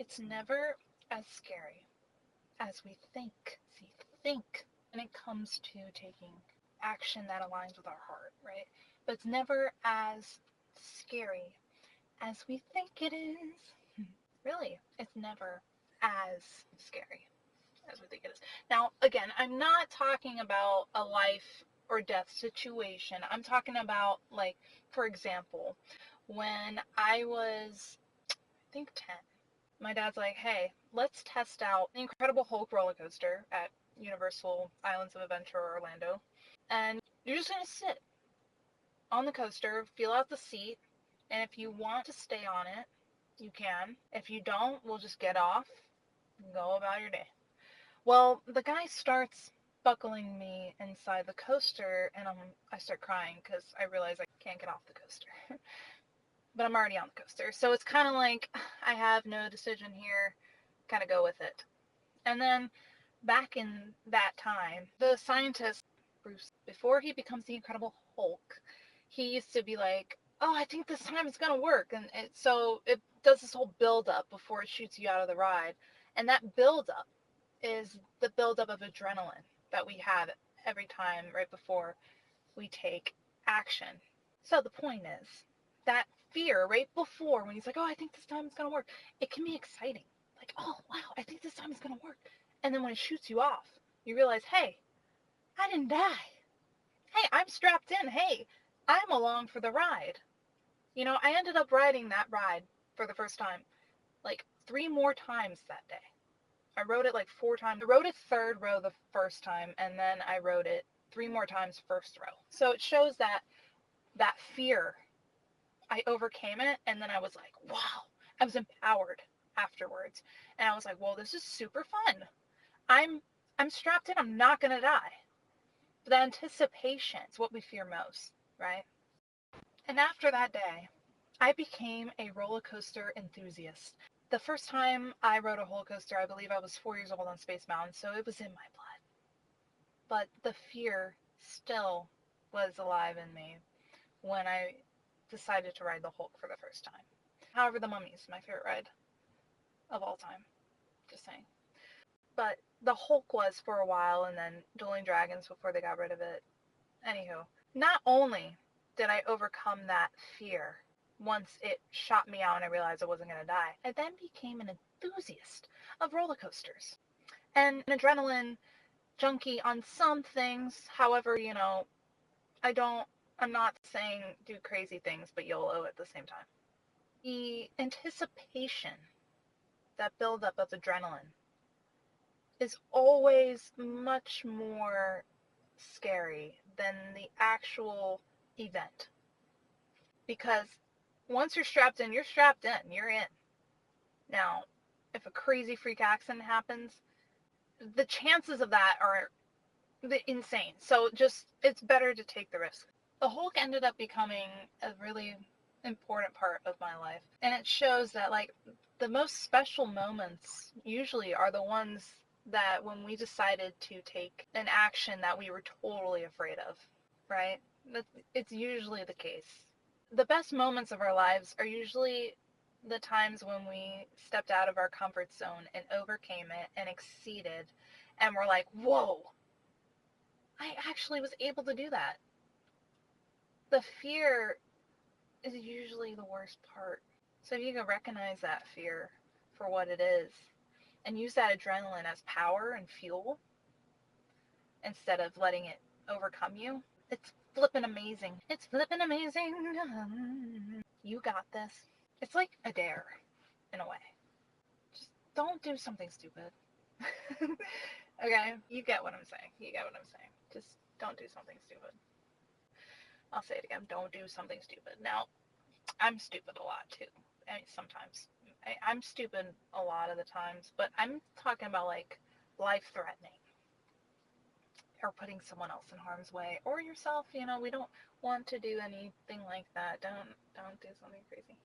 It's never as scary as we think. See, think when it comes to taking action that aligns with our heart, right? But it's never as scary as we think it is. Really, it's never as scary as we think it is. Now, again, I'm not talking about a life or death situation. I'm talking about, like, for example, when I was, I think, 10, my dad's like, hey, let's test out the Incredible Hulk roller coaster at Universal Islands of Adventure, Orlando. And you're just going to sit on the coaster, feel out the seat, and if you want to stay on it, you can. If you don't, we'll just get off and go about your day. Well, the guy starts buckling me inside the coaster, and I start crying because I realize I can't get off the coaster. But I'm already on the coaster. So it's kind of like I have no decision here, kind of go with it. And then back in that time, the scientist, Bruce, before he becomes the Incredible Hulk, he used to be like, oh, I think this time it's going to work. And so it does this whole build up before it shoots you out of the ride. And that build up is the build up of adrenaline that we have every time right before we take action. So the point is that fear right before when he's like, oh, I think this time it's going to work, it can be exciting. Like, oh, wow, I think this time it's going to work. And then when it shoots you off, you realize, hey, I didn't die. Hey, I'm strapped in. Hey, I'm along for the ride. You know, I ended up riding that ride for the first time like 3 more times that day. I rode it like 4 times. I rode it third row the first time, and then I rode it 3 more times first row. So it shows that fear, I overcame it, and then I was like, wow, I was empowered afterwards, and I was like, well, this is super fun. I'm I'm strapped in. I'm not gonna die. But the anticipation is what we fear most, right? And after that day, I became a roller coaster enthusiast. The first time I rode a roller coaster, I believe I was 4 years old on Space Mountain, so it was in my blood. But the fear still was alive in me when I decided to ride the Hulk for the first time. However, the Mummy is my favorite ride of all time. Just saying. But the Hulk was for a while, and then Dueling Dragons before they got rid of it. Anywho, not only did I overcome that fear once it shot me out and I realized I wasn't going to die, I then became an enthusiast of roller coasters and an adrenaline junkie on some things. However, I'm not saying do crazy things, but YOLO at the same time. The anticipation, that buildup of adrenaline, is always much more scary than the actual event. Because once you're strapped in, you're strapped in, you're in. Now, if a crazy freak accident happens, the chances of that are insane. So it's better to take the risk. The Hulk ended up becoming a really important part of my life. And it shows that, like, the most special moments usually are the ones that when we decided to take an action that we were totally afraid of, right? It's usually the case. The best moments of our lives are usually the times when we stepped out of our comfort zone and overcame it and exceeded, and we're like, whoa, I actually was able to do that. The fear is usually the worst part. So if you can recognize that fear for what it is and use that adrenaline as power and fuel instead of letting it overcome you, it's flippin' amazing. It's flippin' amazing. You got this. It's like a dare, in a way. Just don't do something stupid. Okay? You get what I'm saying. You get what I'm saying. Just don't do something stupid. I'll say it again. Don't do something stupid. Now, I'm stupid a lot too. I mean, sometimes. I'm stupid a lot of the times, but I'm talking about like life threatening or putting someone else in harm's way or yourself. We don't want to do anything like that. Don't do something crazy.